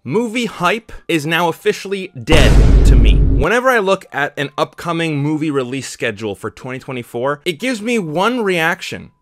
Movie hype is now officially dead to me. Whenever I look at an upcoming movie release schedule for 2024, it gives me one reaction: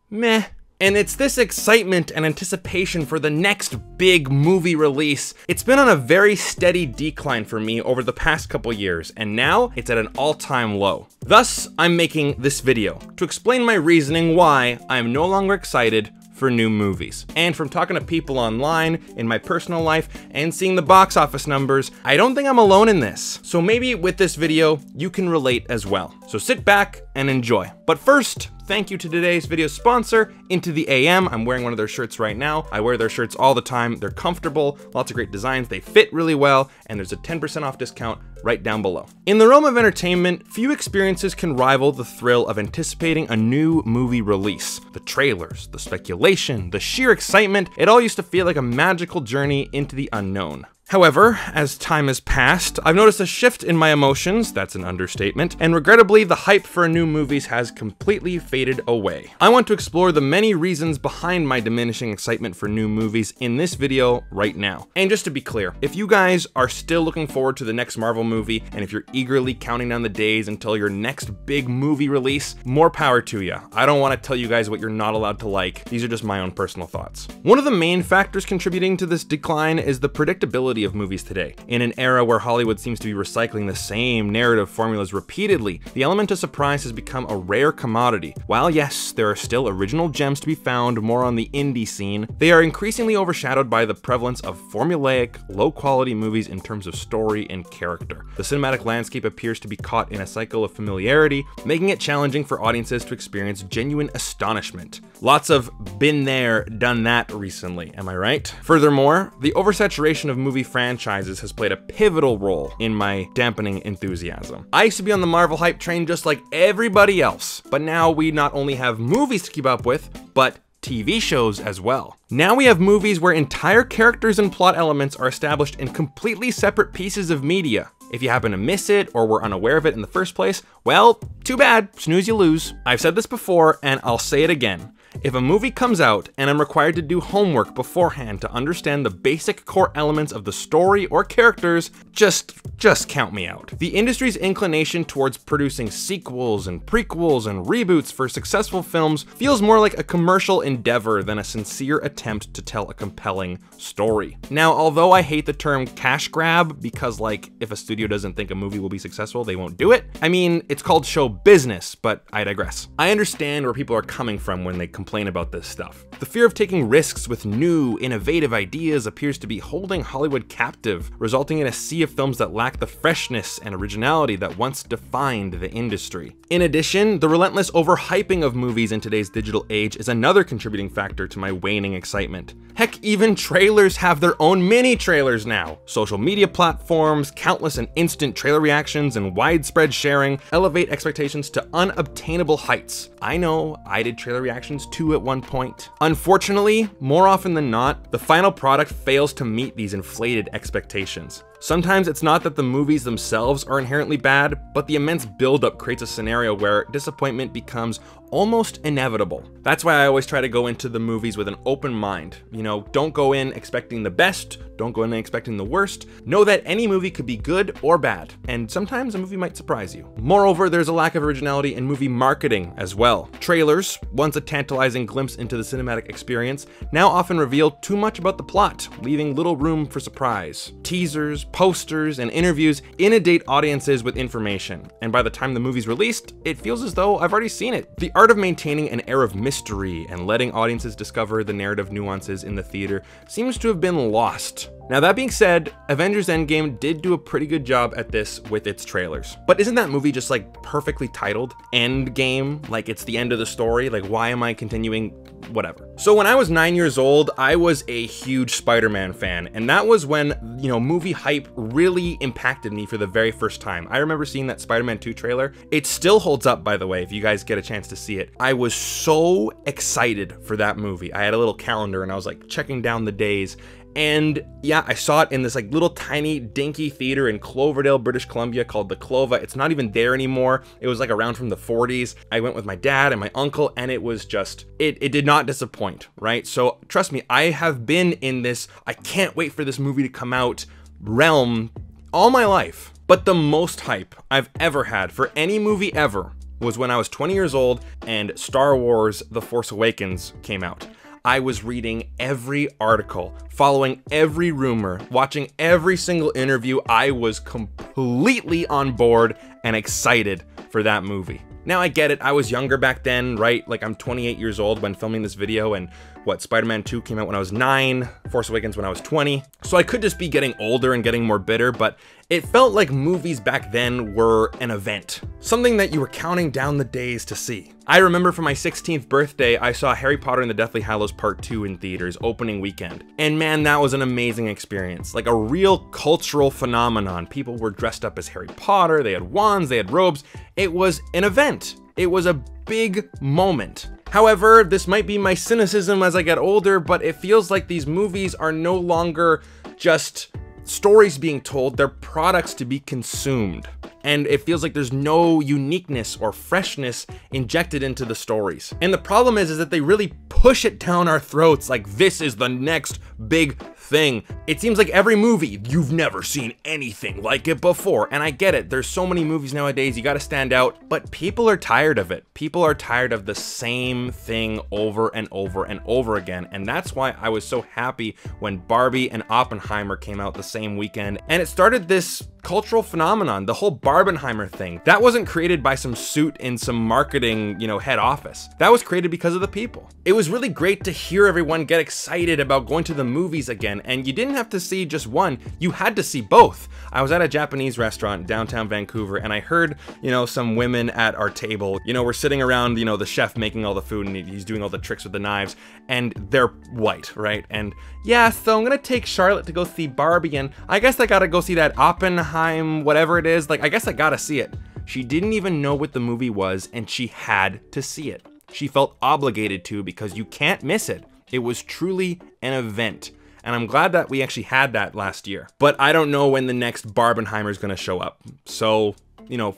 meh. And it's this excitement and anticipation for the next big movie release. It's been on a very steady decline for me over the past couple years, and now it's at an all-time low. Thus, I'm making this video to explain my reasoning why I'm no longer excited for new movies. And from talking to people online, in my personal life, and seeing the box office numbers, I don't think I'm alone in this. So maybe with this video, you can relate as well. So sit back and enjoy. But first, thank you to today's video sponsor, Into the AM. I'm wearing one of their shirts right now. I wear their shirts all the time. They're comfortable, lots of great designs, they fit really well, and there's a 10% off discount right down below. In the realm of entertainment, few experiences can rival the thrill of anticipating a new movie release. The trailers, the speculation, the sheer excitement, it all used to feel like a magical journey into the unknown. However, as time has passed, I've noticed a shift in my emotions, that's an understatement, and regrettably, the hype for new movies has completely faded away. I want to explore the many reasons behind my diminishing excitement for new movies in this video right now. And just to be clear, if you guys are still looking forward to the next Marvel movie, and if you're eagerly counting down the days until your next big movie release, more power to you. I don't want to tell you guys what you're not allowed to like. These are just my own personal thoughts. One of the main factors contributing to this decline is the predictability of movies today. In an era where Hollywood seems to be recycling the same narrative formulas repeatedly, the element of surprise has become a rare commodity. While yes, there are still original gems to be found more on the indie scene, they are increasingly overshadowed by the prevalence of formulaic, low-quality movies in terms of story and character. The cinematic landscape appears to be caught in a cycle of familiarity, making it challenging for audiences to experience genuine astonishment. Lots of been there, done that recently, am I right? Furthermore, the oversaturation of movie franchises has played a pivotal role in my dampening enthusiasm. I used to be on the Marvel hype train just like everybody else, but now we not only have movies to keep up with, but TV shows as well. Now we have movies where entire characters and plot elements are established in completely separate pieces of media. If you happen to miss it or were unaware of it in the first place, well, too bad, snooze you lose. I've said this before and I'll say it again. If a movie comes out and I'm required to do homework beforehand to understand the basic core elements of the story or characters, just count me out. The industry's inclination towards producing sequels and prequels and reboots for successful films feels more like a commercial endeavor than a sincere attempt to tell a compelling story. Now, although I hate the term cash grab because, like, if a studio doesn't think a movie will be successful, they won't do it. I mean, it's called show business, but I digress. I understand where people are coming from when they complain about this stuff. The fear of taking risks with new, innovative ideas appears to be holding Hollywood captive, resulting in a sea of films that lack the freshness and originality that once defined the industry. In addition, the relentless overhyping of movies in today's digital age is another contributing factor to my waning excitement. Heck, even trailers have their own mini trailers now. Social media platforms, countless and instant trailer reactions, and widespread sharing elevate expectations to unobtainable heights. I know, I did trailer reactions too at one point. Unfortunately, more often than not, the final product fails to meet these inflated expectations. Sometimes it's not that the movies themselves are inherently bad, but the immense buildup creates a scenario where disappointment becomes almost inevitable. That's why I always try to go into the movies with an open mind. You know, don't go in expecting the best, don't go in expecting the worst. Know that any movie could be good or bad, and sometimes a movie might surprise you. Moreover, there's a lack of originality in movie marketing as well. Trailers, once a tantalizing glimpse into the cinematic experience, now often reveal too much about the plot, leaving little room for surprise. Teasers, posters, and interviews inundate audiences with information, and by the time the movie's released, it feels as though I've already seen it. The art of maintaining an air of mystery and letting audiences discover the narrative nuances in the theater seems to have been lost. Now that being said, Avengers Endgame did do a pretty good job at this with its trailers. But isn't that movie just like perfectly titled? Endgame? Like it's the end of the story? Like why am I continuing? Whatever. So when I was 9 years old, I was a huge Spider-Man fan, and that was when, you know, movie hype really impacted me for the very first time. I remember seeing that Spider-Man 2 trailer. It still holds up, by the way, if you guys get a chance to see it. I was so excited for that movie. I had a little calendar and I was like checking down the days, And yeah, I saw it in this like little tiny dinky theater in Cloverdale, British Columbia called the Clova. It's not even there anymore. It was like around from the 40s. I went with my dad and my uncle, and it was just, it did not disappoint, right? So trust me, I have been in this, I can't wait for this movie to come out realm all my life. But the most hype I've ever had for any movie ever was when I was 20 years old and Star Wars The Force Awakens came out. I was reading every article, following every rumor, watching every single interview. I was completely on board and excited for that movie. Now I get it, I was younger back then, right? Like I'm 28 years old when filming this video, and what, Spider-Man 2 came out when I was 9, Force Awakens when I was 20. So I could just be getting older and getting more bitter, but it felt like movies back then were an event, something that you were counting down the days to see. I remember for my 16th birthday, I saw Harry Potter and the Deathly Hallows Part 2 in theaters opening weekend. And man, that was an amazing experience, like a real cultural phenomenon. People were dressed up as Harry Potter, they had wands, they had robes. It was an event. It was a big moment. However, this might be my cynicism as I get older, but it feels like these movies are no longer just stories being told, they're products to be consumed. And it feels like there's no uniqueness or freshness injected into the stories. And the problem is that they really push it down our throats like this is the next big thing. It seems like every movie, you've never seen anything like it before. And I get it, there's so many movies nowadays, you gotta stand out, but people are tired of it. People are tired of the same thing over and over and over again. And that's why I was so happy when Barbie and Oppenheimer came out the same weekend. And it started this cultural phenomenon, the whole Barbenheimer thing. That wasn't created by some suit in some marketing, head office. That was created because of the people. It was really great to hear everyone get excited about going to the movies again, and you didn't have to see just one, you had to see both. I was at a Japanese restaurant downtown Vancouver, and I heard, some women at our table, we're sitting around, the chef making all the food, and he's doing all the tricks with the knives, and they're white, right? And yeah, so I'm gonna take Charlotte to go see Barbie, and I guess I gotta go see that Oppenheimer, whatever it is, like I guess I gotta see it. She didn't even know what the movie was, and she had to see it. She felt obligated to because you can't miss it. It was truly an event. And I'm glad that we actually had that last year. But I don't know when the next Barbenheimer is gonna show up. So,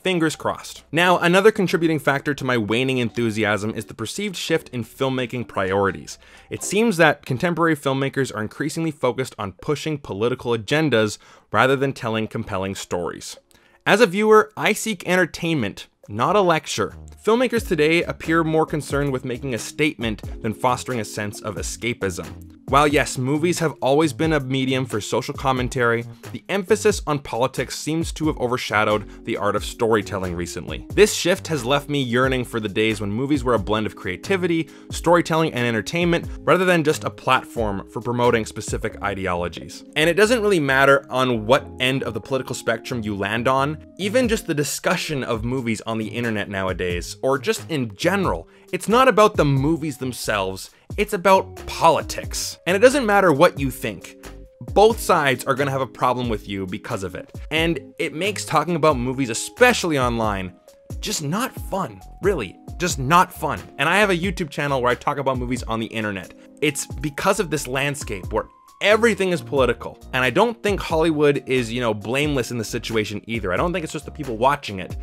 fingers crossed. Now, another contributing factor to my waning enthusiasm is the perceived shift in filmmaking priorities. It seems that contemporary filmmakers are increasingly focused on pushing political agendas rather than telling compelling stories. As a viewer, I seek entertainment, not a lecture. Filmmakers today appear more concerned with making a statement than fostering a sense of escapism. While yes, movies have always been a medium for social commentary, the emphasis on politics seems to have overshadowed the art of storytelling recently. This shift has left me yearning for the days when movies were a blend of creativity, storytelling, and entertainment, rather than just a platform for promoting specific ideologies. And it doesn't really matter on what end of the political spectrum you land on, even just the discussion of movies on the internet nowadays, or just in general, it's not about the movies themselves, it's about politics. And it doesn't matter what you think. Both sides are gonna have a problem with you because of it. And it makes talking about movies, especially online, just not fun, really, just not fun. And I have a YouTube channel where I talk about movies on the internet. It's because of this landscape where everything is political. And I don't think Hollywood is, blameless in the situation either. I don't think it's just the people watching it.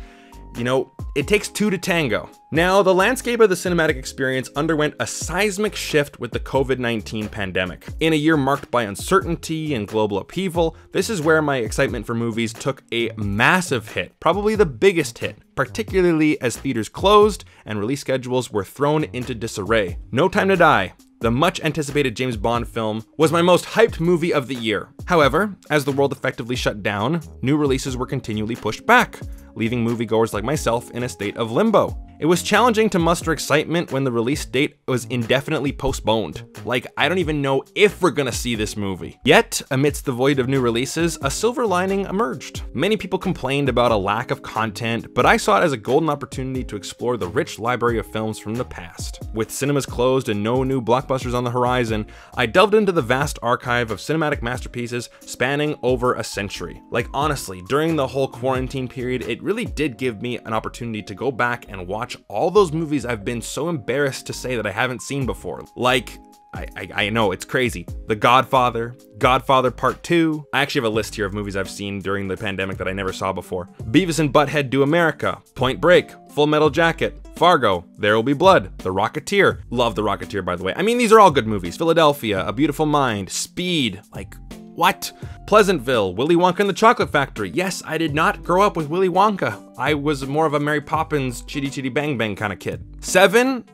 It takes two to tango. Now, the landscape of the cinematic experience underwent a seismic shift with the COVID-19 pandemic. In a year marked by uncertainty and global upheaval, this is where my excitement for movies took a massive hit, probably the biggest hit, particularly as theaters closed and release schedules were thrown into disarray. No Time to Die, the much anticipated James Bond film, was my most hyped movie of the year. However, as the world effectively shut down, new releases were continually pushed back, leaving moviegoers like myself in a state of limbo. It was challenging to muster excitement when the release date was indefinitely postponed. Like, I don't even know if we're gonna see this movie. Yet, amidst the void of new releases, a silver lining emerged. Many people complained about a lack of content, but I saw it as a golden opportunity to explore the rich library of films from the past. With cinemas closed and no new blockbusters on the horizon, I delved into the vast archive of cinematic masterpieces spanning over a century. Like, honestly, during the whole quarantine period, it really did give me an opportunity to go back and watch all those movies I've been so embarrassed to say that I haven't seen before. Like I know, it's crazy. The Godfather, Godfather Part 2. I actually have a list here of movies I've seen during the pandemic that I never saw before. Beavis and Butthead Do America, Point Break, Full Metal Jacket, Fargo, There Will Be Blood, The Rocketeer. Love The Rocketeer, by the way. I mean, these are all good movies. Philadelphia, A Beautiful Mind, Speed, like, what? Pleasantville, Willy Wonka and the Chocolate Factory. Yes, I did not grow up with Willy Wonka. I was more of a Mary Poppins, Chitty Chitty Bang Bang kind of kid. 7,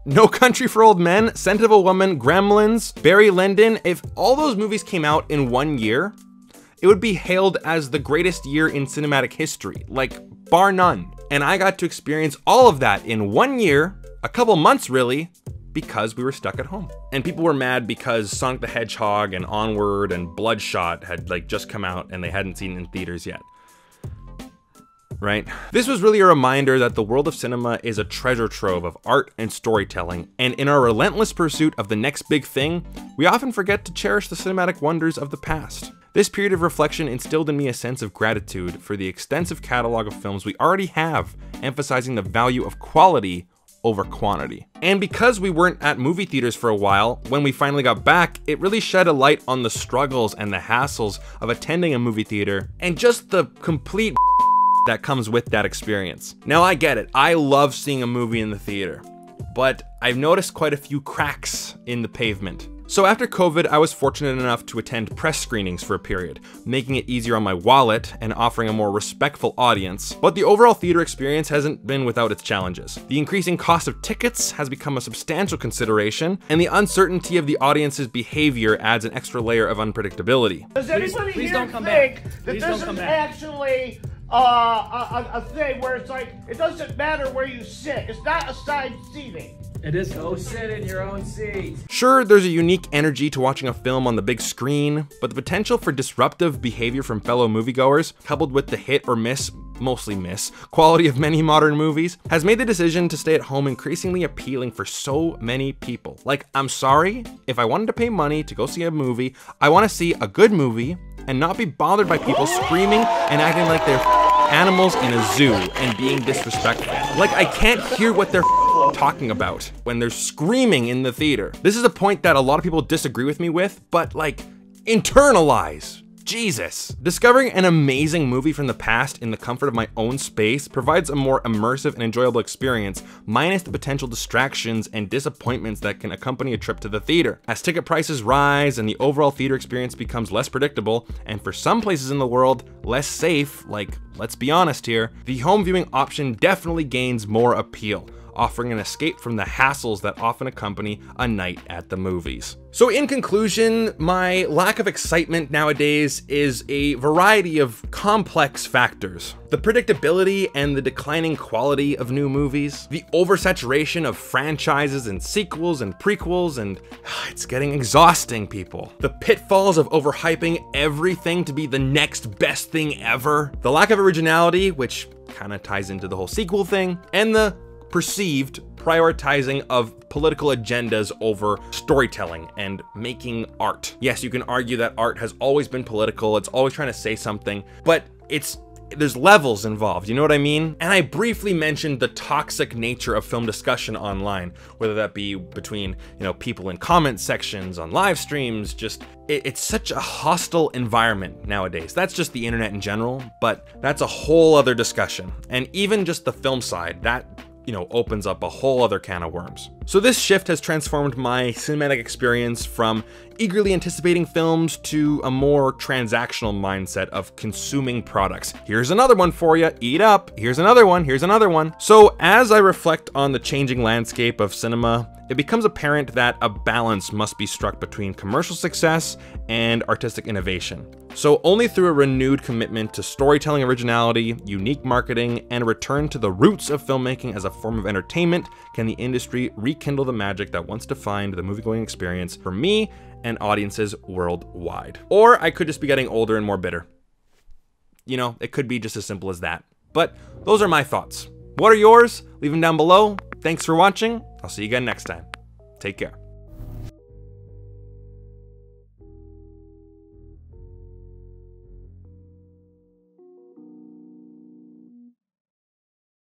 No Country for Old Men, Scent of a Woman, Gremlins, Barry Lyndon. If all those movies came out in one year, it would be hailed as the greatest year in cinematic history, like bar none. And I got to experience all of that in 1 year, a couple months really, because we were stuck at home. And people were mad because Sonic the Hedgehog and Onward and Bloodshot had like just come out and they hadn't seen it in theaters yet. Right? This was really a reminder that the world of cinema is a treasure trove of art and storytelling, and in our relentless pursuit of the next big thing, we often forget to cherish the cinematic wonders of the past. This period of reflection instilled in me a sense of gratitude for the extensive catalog of films we already have, emphasizing the value of quality over quantity. And because we weren't at movie theaters for a while, when we finally got back, it really shed a light on the struggles and the hassles of attending a movie theater, and just the complete that comes with that experience. Now I get it, I love seeing a movie in the theater, but I've noticed quite a few cracks in the pavement. So after COVID, I was fortunate enough to attend press screenings for a period, making it easier on my wallet and offering a more respectful audience. But the overall theater experience hasn't been without its challenges. The increasing cost of tickets has become a substantial consideration, and the uncertainty of the audience's behavior adds an extra layer of unpredictability. Does anybody please here don't come think back. that Please this don't come is back. actually a thing where it's like, it doesn't matter where you sit. It's not assigned seating. It is. Go sit in your own seat. Sure, there's a unique energy to watching a film on the big screen, but the potential for disruptive behavior from fellow moviegoers, coupled with the hit or miss, mostly miss, quality of many modern movies, has made the decision to stay at home increasingly appealing for so many people. Like, I'm sorry, if I wanted to pay money to go see a movie, I want to see a good movie and not be bothered by people screaming and acting like they're animals in a zoo and being disrespectful. Like, I can't hear what they're talking about when they're screaming in the theater. This is a point that a lot of people disagree with me with, but like, internalize. Jesus. Discovering an amazing movie from the past in the comfort of my own space provides a more immersive and enjoyable experience, minus the potential distractions and disappointments that can accompany a trip to the theater. As ticket prices rise and the overall theater experience becomes less predictable, and for some places in the world, less safe, like, let's be honest here, the home viewing option definitely gains more appeal, offering an escape from the hassles that often accompany a night at the movies. So in conclusion, my lack of excitement nowadays is a variety of complex factors. The predictability and the declining quality of new movies, the oversaturation of franchises and sequels and prequels, and it's getting exhausting, people. The pitfalls of overhyping everything to be the next best thing ever, the lack of originality, which kind of ties into the whole sequel thing, and the perceived prioritizing of political agendas over storytelling and making art. Yes, you can argue that art has always been political, it's always trying to say something, but there's levels involved, you know what I mean? And I briefly mentioned the toxic nature of film discussion online, whether that be between, people in comment sections, on live streams, it's such a hostile environment nowadays. That's just the internet in general, but that's a whole other discussion. And even just the film side, that opens up a whole other can of worms. So this shift has transformed my cinematic experience from eagerly anticipating films to a more transactional mindset of consuming products. Here's another one for you, eat up. Here's another one, here's another one. So as I reflect on the changing landscape of cinema, it becomes apparent that a balance must be struck between commercial success and artistic innovation. So only through a renewed commitment to storytelling originality, unique marketing, and a return to the roots of filmmaking as a form of entertainment can the industry rekindle the magic that once defined the moviegoing experience for me and audiences worldwide. Or I could just be getting older and more bitter. It could be just as simple as that. But those are my thoughts. What are yours? Leave them down below. Thanks for watching. I'll see you again next time. Take care.